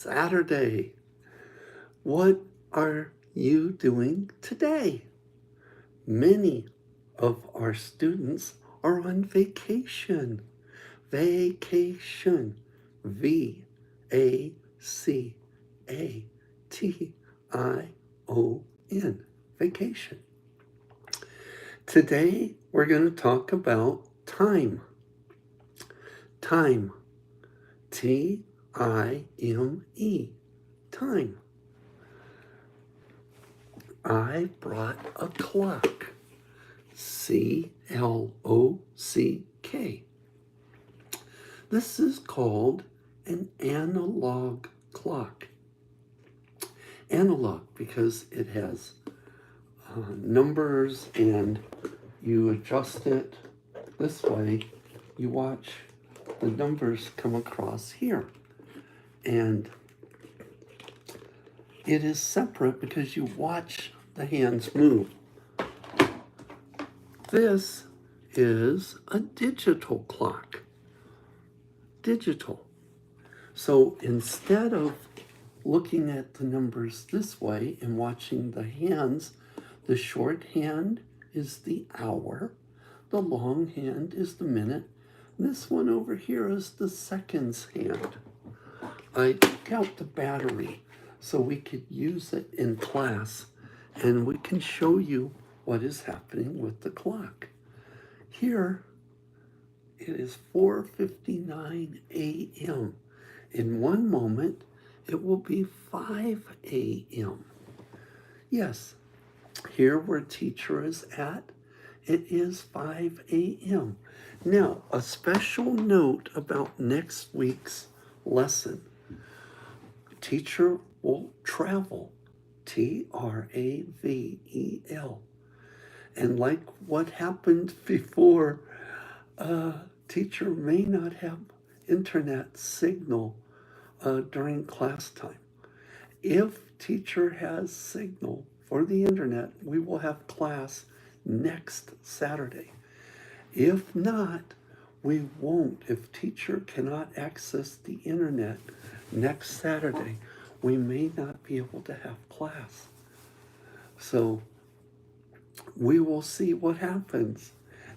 Saturday. What are you doing today? Many of our students are on vacation. Vacation. V-A-C-A-T-I-O-N. Vacation. Today we're going to talk about time. Time. T-I-M-E. Time. I brought a clock. C-L-O-C-K. This is called an analog clock. Analog because it has numbers and you adjust it this way. You watch the numbers come across here. And it is separate because you watch the hands move. This is a digital clock. Digital. So instead of looking at the numbers this way and watching the hands, the short hand is the hour, the long hand is the minute. This one over here is the seconds hand. I took out the battery so we could use it in class and we can show you what is happening with the clock. Here it is 4:59 a.m. In one moment it will be 5 a.m. Yes, here where teacher is at, it is 5 a.m. Now, a special note about next week's lesson. Teacher will travel. T-R-A-V-E-L. And like what happened before, teacher may not have internet signal during class time. If teacher has signal for the internet, we will have class next Saturday. If not, we won't. If teacher cannot access the internet next Saturday, we may not be able to have class. So we will see what happens.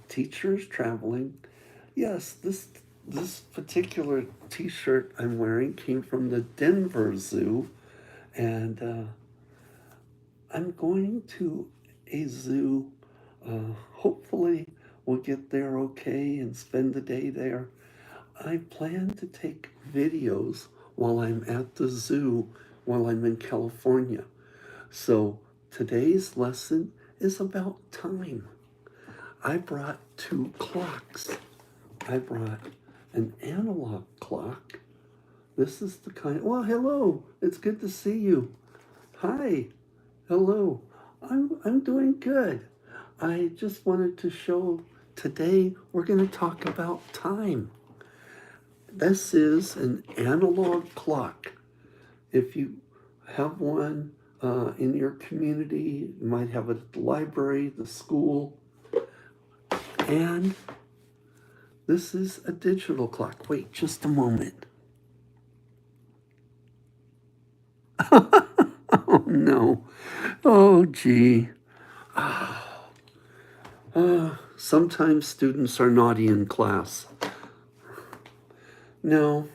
Teachers traveling. Yes, this particular t-shirt I'm wearing came from the Denver Zoo, and I'm going to a zoo. Hopefully we'll get there okay and spend the day there. I plan to take videos while I'm at the zoo while I'm in California. So today's lesson is about time. I brought two clocks. I brought an analog clock. This is the kind, well, hello, it's good to see you. Hi, hello, I'm doing good. I just wanted to show, today we're gonna talk about time. This is an analog clock. If you have one in your community, you might have it at the library, the school, and this is a digital clock. Wait just a moment. Oh no. Oh gee. Sometimes students are naughty in class. No,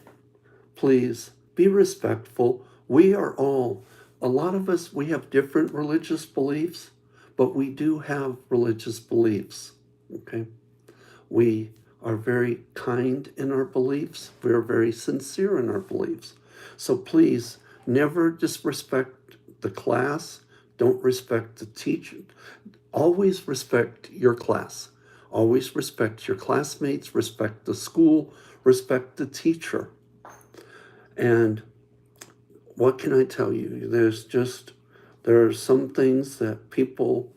please be respectful. We are all, a lot of us, we have different religious beliefs, but we do have religious beliefs. Okay? We are very kind in our beliefs. We're very sincere in our beliefs. So please never disrespect the class. Don't respect the teacher. Always respect your class. Always respect your classmates, respect the school, respect the teacher. And what can I tell you? There are some things that people,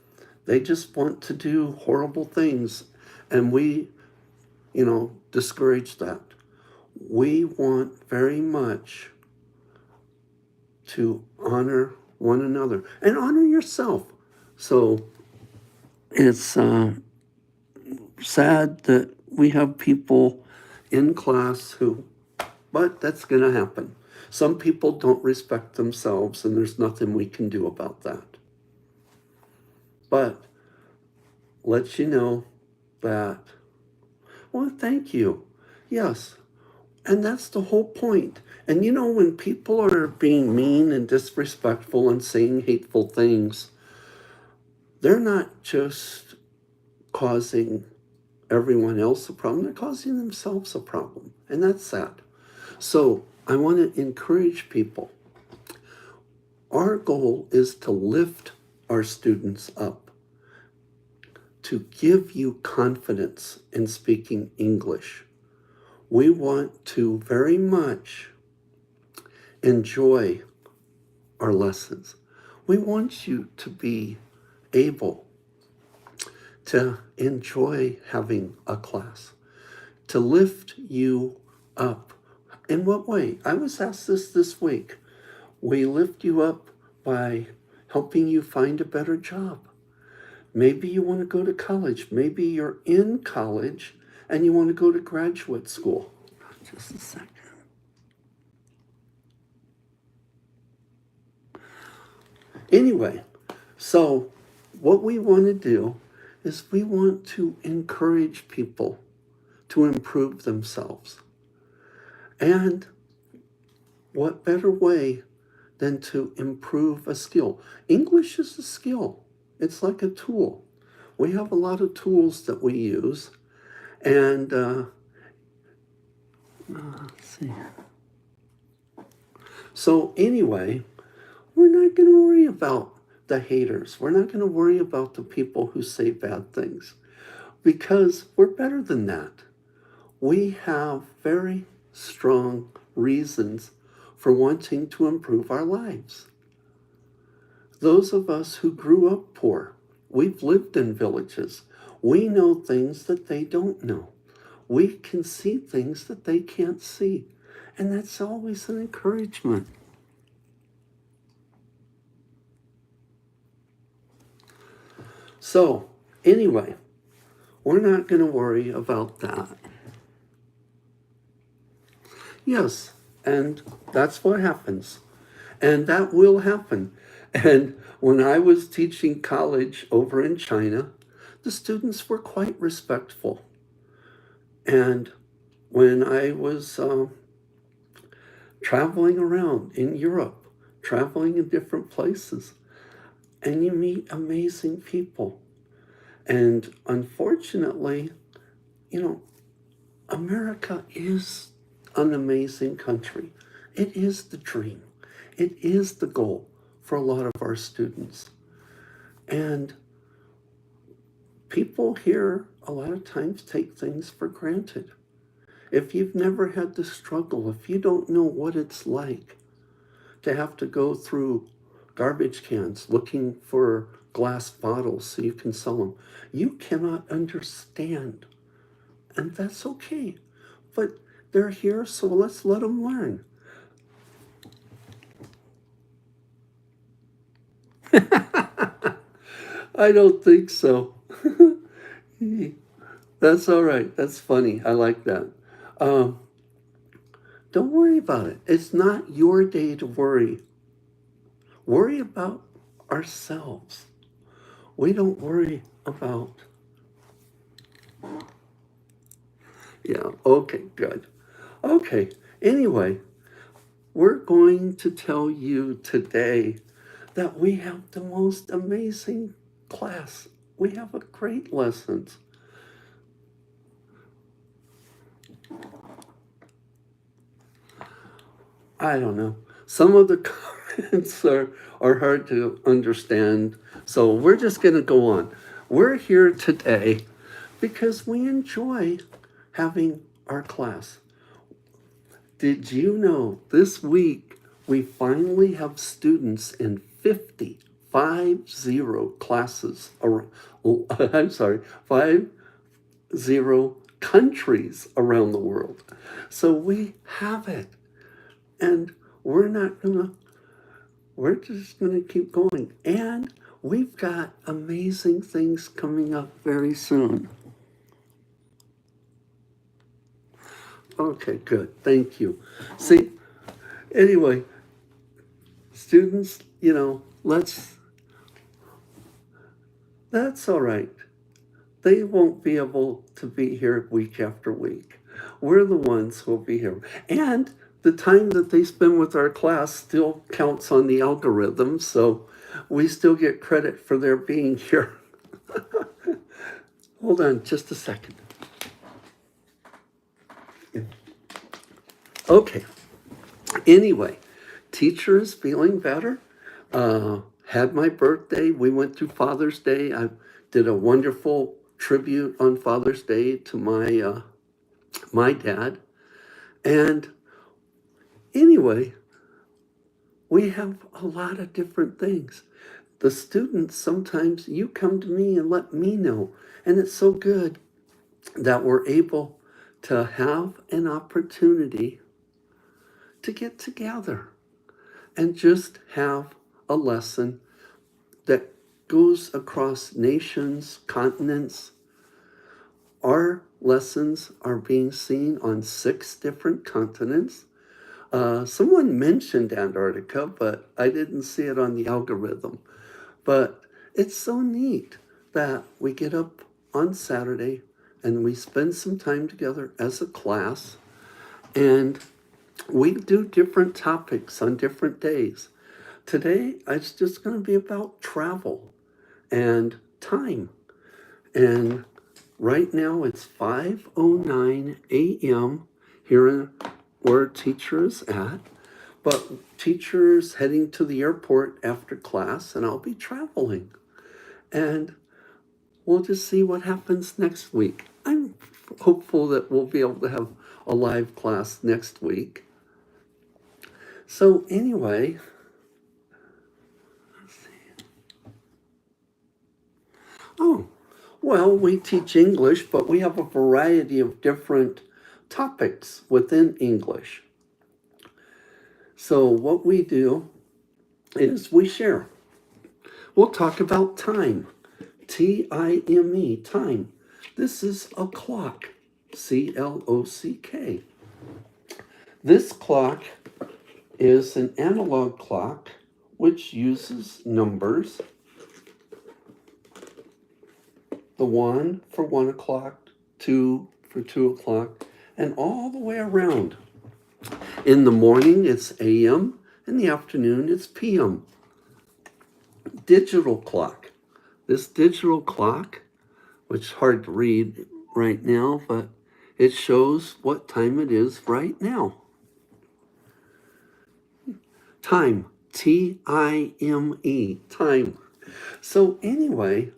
they just want to do horrible things. And we, discourage that. We want very much to honor one another and honor yourself. So it's sad that we have people in class who, but that's going to happen. Some people don't respect themselves, and there's nothing we can do about that. But let you know that, well, thank you. Yes. And that's the whole point. And you know, when people are being mean and disrespectful and saying hateful things, they're not just causing everyone else a problem, they're causing themselves a problem. And that's sad. So I want to encourage people. Our goal is to lift our students up, to give you confidence in speaking English. We want to very much enjoy our lessons. We want you to be able to enjoy having a class, to lift you up. In what way? I was asked this week. We lift you up by helping you find a better job. Maybe you want to go to college. Maybe you're in college and you want to go to graduate school. Just a second. Anyway, so what we want to do is we want to encourage people to improve themselves. And what better way than to improve a skill? English is a skill. It's like a tool. We have a lot of tools that we use. And let's see. So anyway, we're not going to worry about the haters. We're not going to worry about the people who say bad things, because we're better than that. We have very strong reasons for wanting to improve our lives. Those of us who grew up poor, we've lived in villages. We know things that they don't know. We can see things that they can't see. And that's always an encouragement. So, anyway, we're not going to worry about that. Yes, and that's what happens. And that will happen. And when I was teaching college over in China, the students were quite respectful. And when I was traveling around in Europe, traveling in different places, and you meet amazing people. And unfortunately, you know, America is an amazing country. It is the dream. It is the goal for a lot of our students. And people here a lot of times take things for granted. If you've never had the struggle, if you don't know what it's like to have to go through garbage cans looking for glass bottles so you can sell them, you cannot understand. And that's okay. But they're here, so let's let them learn. I don't think so. That's all right. That's funny. I like that. Um, don't worry about it. It's not your day to worry. Worry about ourselves. We don't worry about. Yeah, okay, good. Okay, anyway, we're going to tell you today that we have the most amazing class. We have a great lessons. I don't know. Some of the comments are hard to understand. So we're just going to go on. We're here today because we enjoy having our class. Did you know this week we finally have students in 50 classes, I'm sorry, 50 countries around the world. So we have it. And we're not gonna, we're just gonna keep going. And we've got amazing things coming up very soon. Okay, good. Thank you. See, Anyway, students, that's all right. They won't be able to be here week after week. We're the ones who will be here. And the time that they spend with our class still counts on the algorithm, so we still get credit for their being here. Hold on just a second. Okay. Anyway, teacher is feeling better. Had my birthday. We went to Father's Day. I did a wonderful tribute on Father's Day to my dad. And anyway, we have a lot of different things. The students, sometimes you come to me and let me know. And it's so good that we're able to have an opportunity to get together and just have a lesson that goes across nations, continents. Our lessons are being seen on 6 different continents. Someone mentioned Antarctica, but I didn't see it on the algorithm. But it's so neat that we get up on Saturday and we spend some time together as a class, and we do different topics on different days. Today, it's just going to be about travel and time. And right now, it's 5:09 a.m. here in where teacher is at. But teacher's heading to the airport after class, and I'll be traveling. And we'll just see what happens next week. I'm hopeful that we'll be able to have a live class next week. So anyway, let's see. Oh, well, we teach English, but we have a variety of different topics within English. So what we do is we share. We'll talk about time. Time, time. This is a clock. CLOCK. This clock is an analog clock which uses numbers. The 1 for 1 o'clock, 2 for 2 o'clock, and all the way around. In the morning, it's AM. In the afternoon, it's PM. Digital clock. This digital clock, which is hard to read right now, but it shows what time it is right now. Time. Time. Time. So anyway,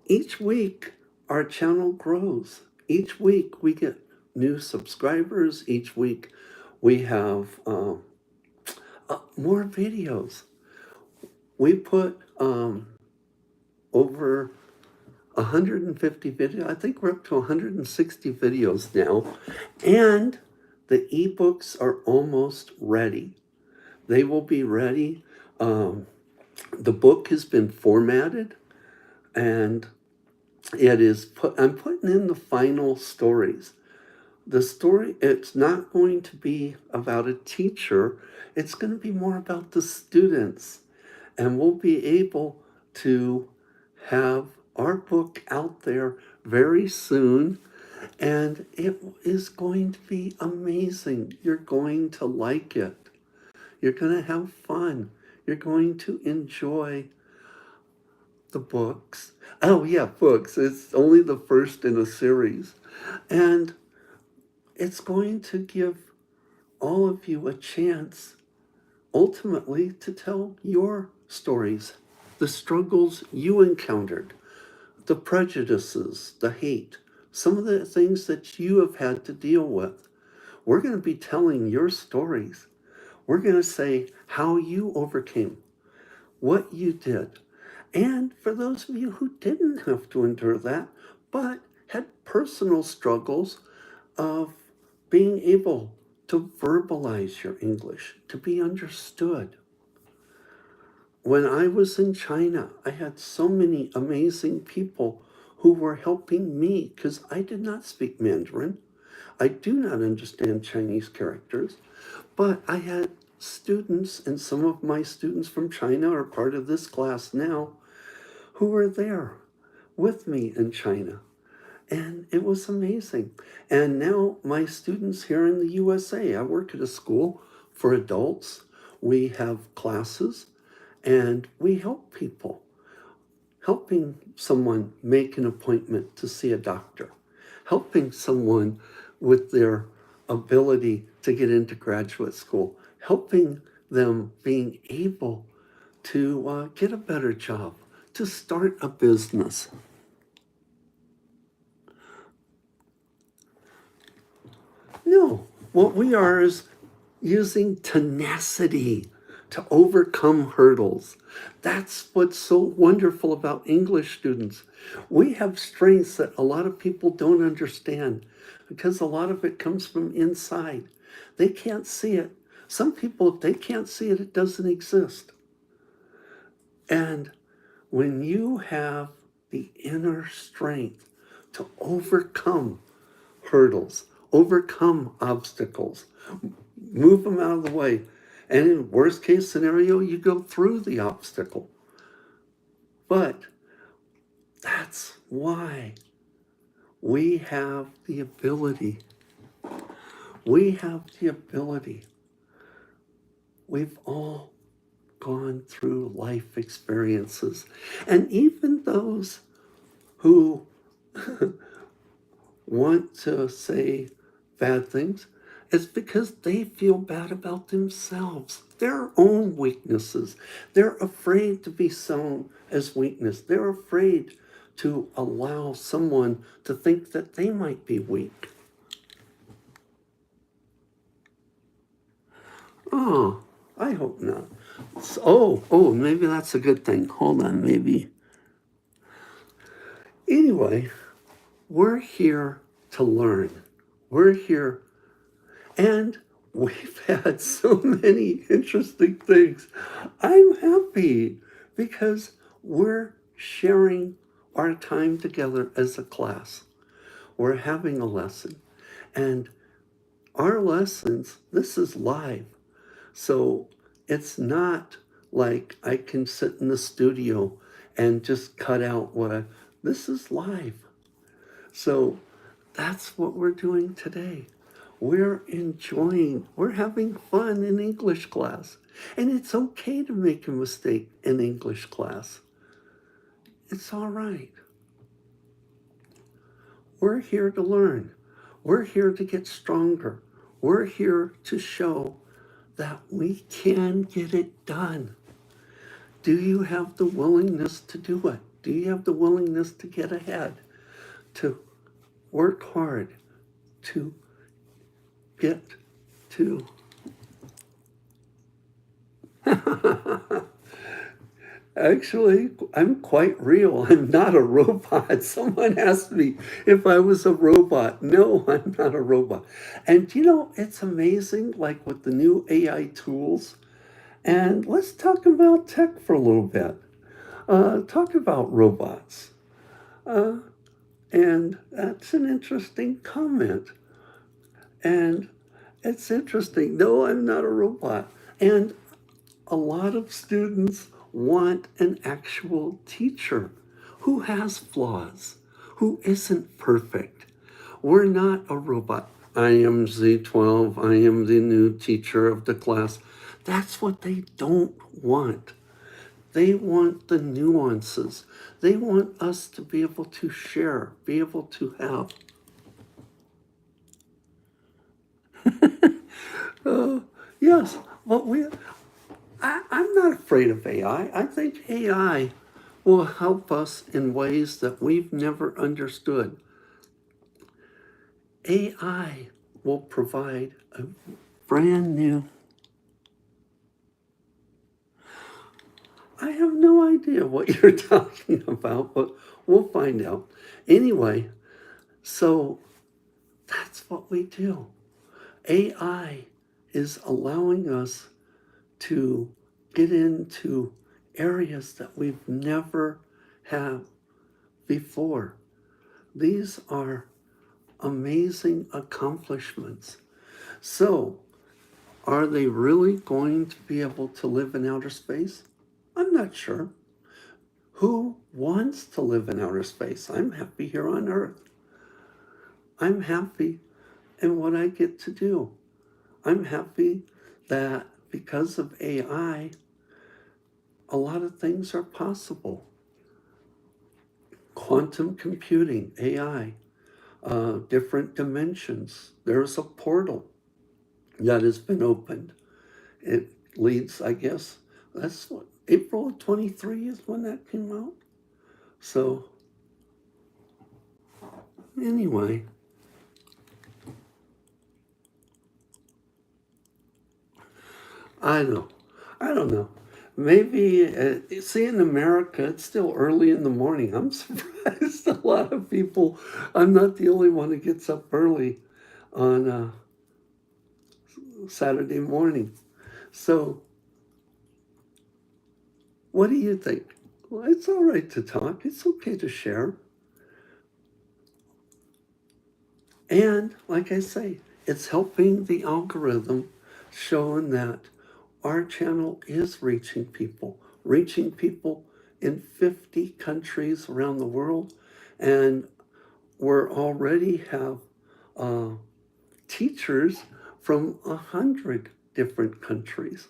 each week our channel grows. Each week we get new subscribers. Each week we have more videos. We put over 150 videos. I think we're up to 160 videos now. And the ebooks are almost ready. They will be ready. The book has been formatted, and I'm putting in the final stories. The story, it's not going to be about a teacher. It's going to be more about the students. And we'll be able to have our book out there very soon. And it is going to be amazing. You're going to like it. You're going to have fun. You're going to enjoy the books. Oh, yeah, books. It's only the first in a series. And it's going to give all of you a chance, ultimately, to tell your stories, the struggles you encountered, the prejudices, the hate, some of the things that you have had to deal with. We're going to be telling your stories. We're going to say how you overcame, what you did. And for those of you who didn't have to endure that, but had personal struggles of being able to verbalize your English, to be understood. When I was in China, I had so many amazing people who were helping me because I did not speak Mandarin. I do not understand Chinese characters, but I had students, and some of my students from China are part of this class now, who were there with me in China. And it was amazing. And now my students here in the USA, I work at a school for adults. We have classes and we help people, helping someone make an appointment to see a doctor, helping someone with their ability to get into graduate school, helping them being able to get a better job, to start a business. No, what we are is using tenacity to overcome hurdles. That's what's so wonderful about English students. We have strengths that a lot of people don't understand because a lot of it comes from inside. They can't see it. Some people, if they can't see it, it doesn't exist. And when you have the inner strength to overcome hurdles, overcome obstacles, move them out of the way. And in worst case scenario, you go through the obstacle. But that's why we have the ability. We have the ability. We've all gone through life experiences. And even those who want to say bad things, it's because they feel bad about themselves, their own weaknesses. They're afraid to be shown as weakness. They're afraid to allow someone to think that they might be weak. Oh, I hope not. Maybe that's a good thing. Hold on, maybe. Anyway, we're here to learn. We're here, and we've had so many interesting things. I'm happy because we're sharing our time together as a class. We're having a lesson, and our lessons, this is live. So it's not like I can sit in the studio and just cut out this is live. So that's what we're doing today. We're having fun in English class. And it's okay to make a mistake in English class. It's all right. We're here to learn. We're here to get stronger. We're here to show that we can get it done. Do you have the willingness to do it? Do you have the willingness to get ahead, to work hard, to get to Actually, I'm quite real. I'm not a robot. Someone asked me if I was a robot. No, I'm not a robot. And it's amazing, like with the new AI tools. And let's talk about tech for a little bit. Talk about robots. Uh, and that's an interesting comment. And it's interesting. No, I'm not a robot. And a lot of students want an actual teacher who has flaws, who isn't perfect. We're not a robot. I am Z12. I am the new teacher of the class. That's what they don't want. They want the nuances. They want us to be able to share, be able to have. Yes, well, I'm not afraid of AI. I think AI will help us in ways that we've never understood. AI will provide a brand new. I have no idea what you're talking about, but we'll find out. Anyway, so that's what we do. AI is allowing us to get into areas that we've never had before. These are amazing accomplishments. So, are they really going to be able to live in outer space? I'm not sure. Who wants to live in outer space? I'm happy here on Earth. I'm happy in what I get to do. I'm happy that because of AI, a lot of things are possible. Quantum computing, AI, different dimensions. There's a portal that has been opened. It leads, I guess, that's what, April of 23 is when that came out. So, anyway, I know. I don't know. Maybe, see, in America, it's still early in the morning. I'm surprised a lot of people, I'm not the only one who gets up early on Saturday morning. So, what do you think? Well, it's all right to talk. It's okay to share. And like I say, it's helping the algorithm showing that our channel is reaching people in 50 countries around the world. And we're already have uh, teachers from 100 different countries.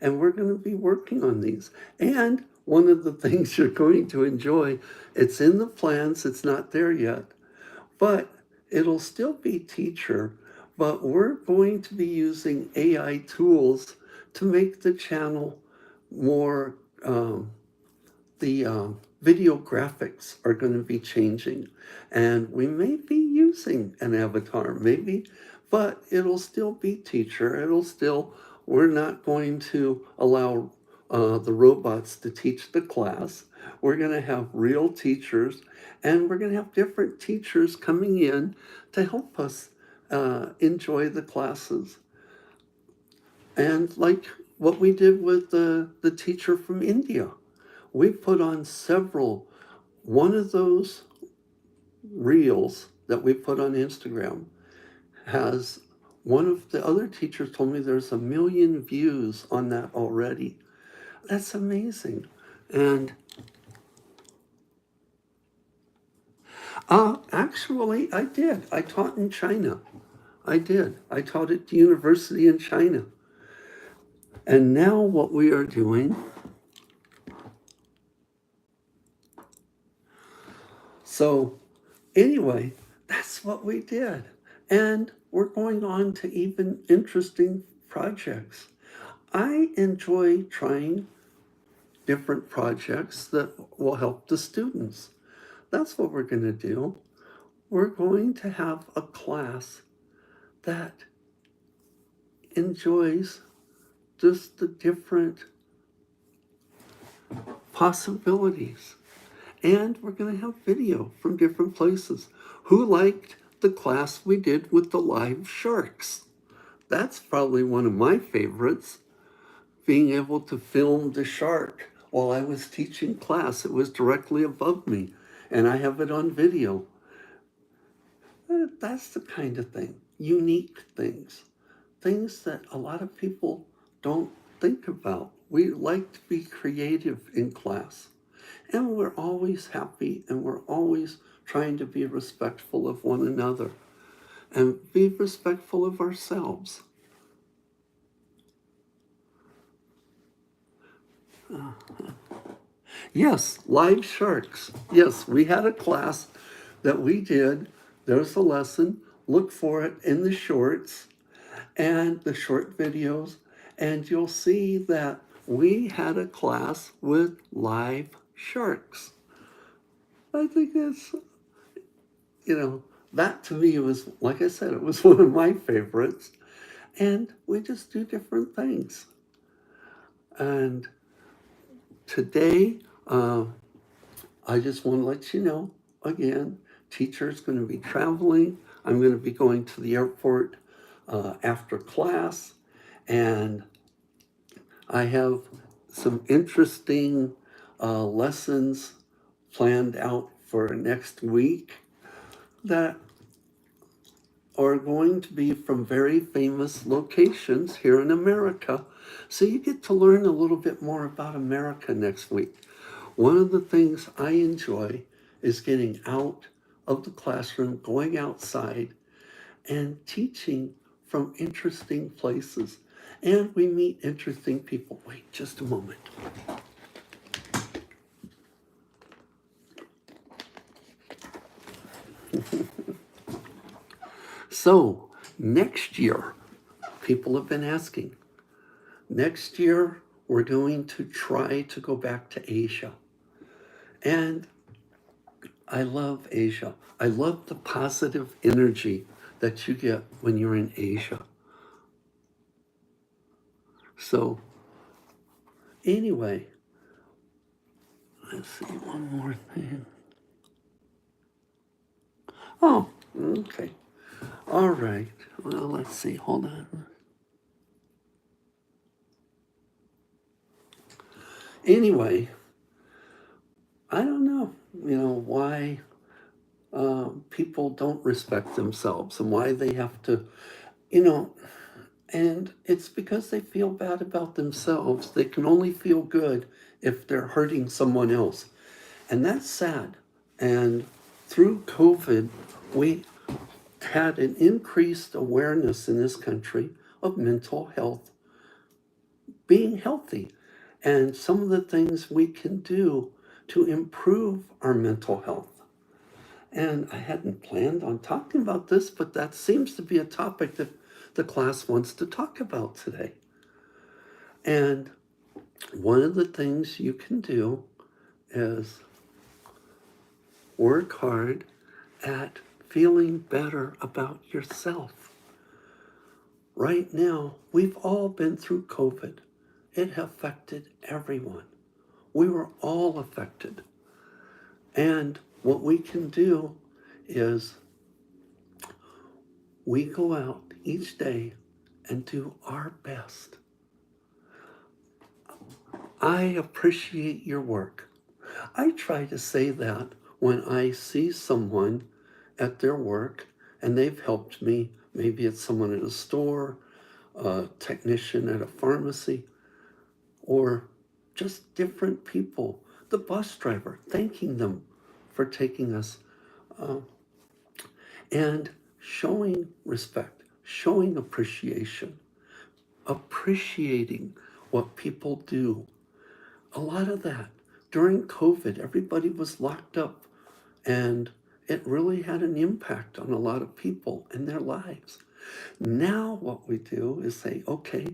And we're going to be working on these. And one of the things you're going to enjoy, it's in the plans, it's not there yet, but it'll still be teacher, but we're going to be using AI tools to make the channel more, the video graphics are going to be changing. And we may be using an avatar, maybe, but it'll still be teacher. We're not going to allow the robots to teach the class. We're going to have real teachers, and we're going to have different teachers coming in to help us enjoy the classes. And like what we did with the teacher from India, we put on several, one of those reels that we put on Instagram has, one of the other teachers told me there's 1 million views on that already. That's amazing. And actually, I did. I taught in China. I did. I taught at the university in China. And now what we are doing, so anyway, that's what we did. And we're going on to even interesting projects. I enjoy trying different projects that will help the students. That's what we're going to do. We're going to have a class that enjoys just the different possibilities. And we're going to have video from different places. Who liked the class we did with the live sharks? That's probably one of my favorites, being able to film the shark while I was teaching class. It was directly above me, and I have it on video. That's the kind of thing, unique things that a lot of people don't think about. We like to be creative in class, and we're always happy, and we're always trying to be respectful of one another and be respectful of ourselves. Yes, live sharks. Yes, we had a class that we did. There's a lesson. Look for it in the shorts and the short videos, and you'll see that we had a class with live sharks. I think that's, that to me was, like I said, it was one of my favorites. And we just do different things. And today, I just want to let you know again, teacher's going to be traveling. I'm going to be going to the airport after class, and I have some interesting lessons planned out for next week that are going to be from very famous locations here in America. So you get to learn a little bit more about America next week. One of the things I enjoy is getting out of the classroom, going outside, and teaching from interesting places. And we meet interesting people. Wait just a moment. So, next year, people have been asking, next year we're going to try to go back to Asia. And I love Asia. I love the positive energy that you get when you're in Asia. So, anyway, let's see, one more thing. Oh, okay. All right. Well, let's see. Hold on. Anyway, I don't know, why people don't respect themselves and why they have to, you know, and it's because they feel bad about themselves. They can only feel good if they're hurting someone else. And that's sad. And through COVID, we had an increased awareness in this country of mental health being healthy and some of the things we can do to improve our mental health. And I hadn't planned on talking about this, but that seems to be a topic that the class wants to talk about today. And one of the things you can do is work hard at feeling better about yourself. Right now, we've all been through COVID. It affected everyone. We were all affected. And what we can do is we go out each day and do our best. I appreciate your work. I try to say that when I see someone at their work and they've helped me. Maybe it's someone at a store, a technician at a pharmacy, or just different people. The bus driver, thanking them for taking us, and showing respect, showing appreciation, appreciating what people do. A lot of that. During COVID, everybody was locked up, and it really had an impact on a lot of people and their lives. Now what we do is say, okay,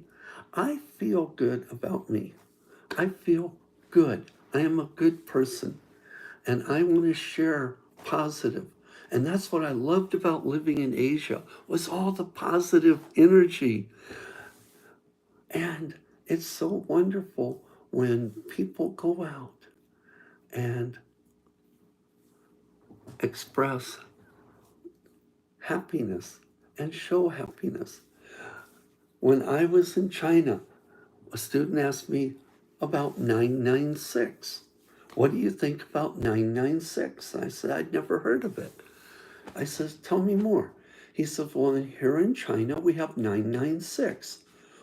I feel good about me. I feel good. I am a good person, and I want to share positive. And that's what I loved about living in Asia, was all the positive energy. And it's so wonderful when people go out and express happiness and show happiness. When I was in China, a student asked me about 996. What do you think about 996? I said, I'd never heard of it. I said, tell me more. He said, well, here in China, we have 996.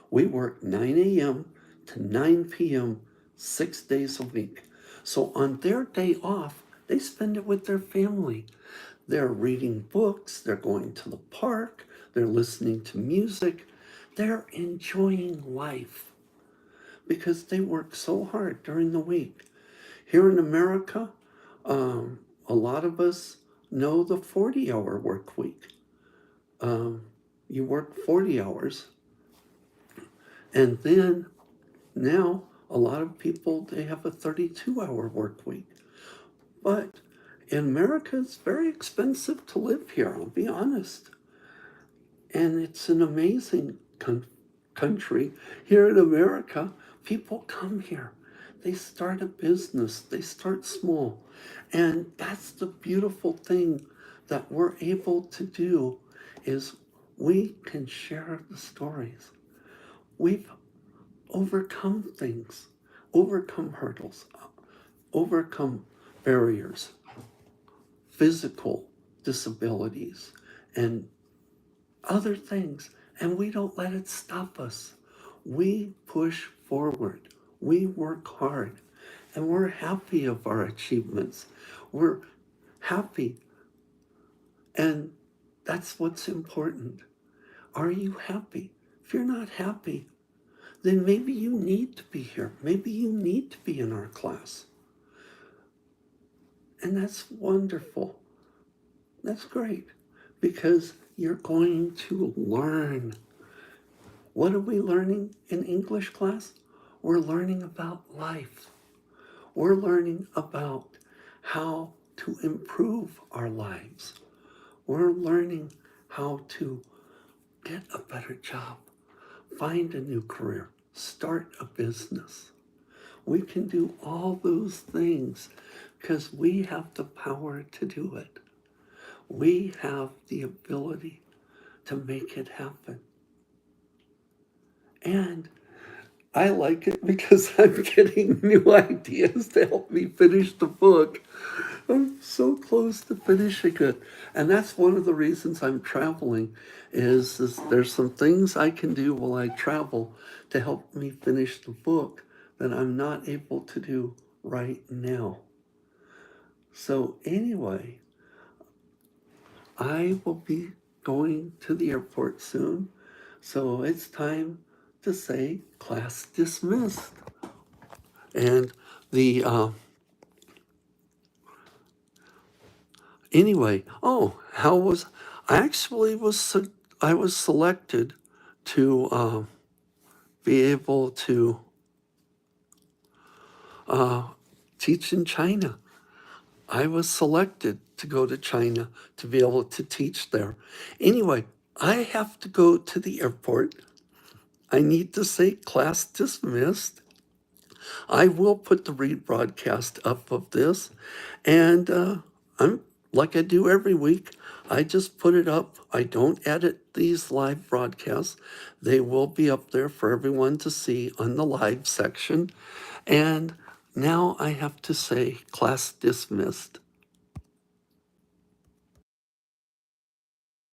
We work 9 a.m. to 9 p.m. 6 days a week. So on their day off, they spend it with their family. They're reading books, they're going to the park, they're listening to music, they're enjoying life because they work so hard during the week. Here in America, a lot of us know the 40-hour work week. You work 40 hours, and then now a lot of people, they have a 32-hour work week. But in America, it's very expensive to live here, I'll be honest. And it's an amazing country. Here in America, people come here. They start a business. They start small. And that's the beautiful thing that we're able to do, is we can share the stories. We've overcome things, overcome hurdles, overcome barriers, physical disabilities, and other things, and we don't let it stop us. We push forward. We work hard, and we're happy of our achievements. We're happy, and that's what's important. Are you happy? If you're not happy, then maybe you need to be here. Maybe you need to be in our class. And that's wonderful. That's great because you're going to learn. What are we learning in English class? We're learning about life. We're learning about how to improve our lives. We're learning how to get a better job, find a new career, start a business. We can do all those things because we have the power to do it. We have the ability to make it happen. And I like it because I'm getting new ideas to help me finish the book. I'm so close to finishing it. And that's one of the reasons I'm traveling is there's some things I can do while I travel to help me finish the book that I'm not able to do right now. So anyway, I will be going to the airport soon. So it's time to say class dismissed. And the anyway, oh, how was I actually I was selected to be able to uh, teach in China. I was selected to go to China to be able to teach there. Anyway, I have to go to the airport. I need to say class dismissed. I will put the rebroadcast up of this, and I'm like I do every week. I just put it up. I don't edit these live broadcasts. They will be up there for everyone to see on the live section. And now I have to say class dismissed.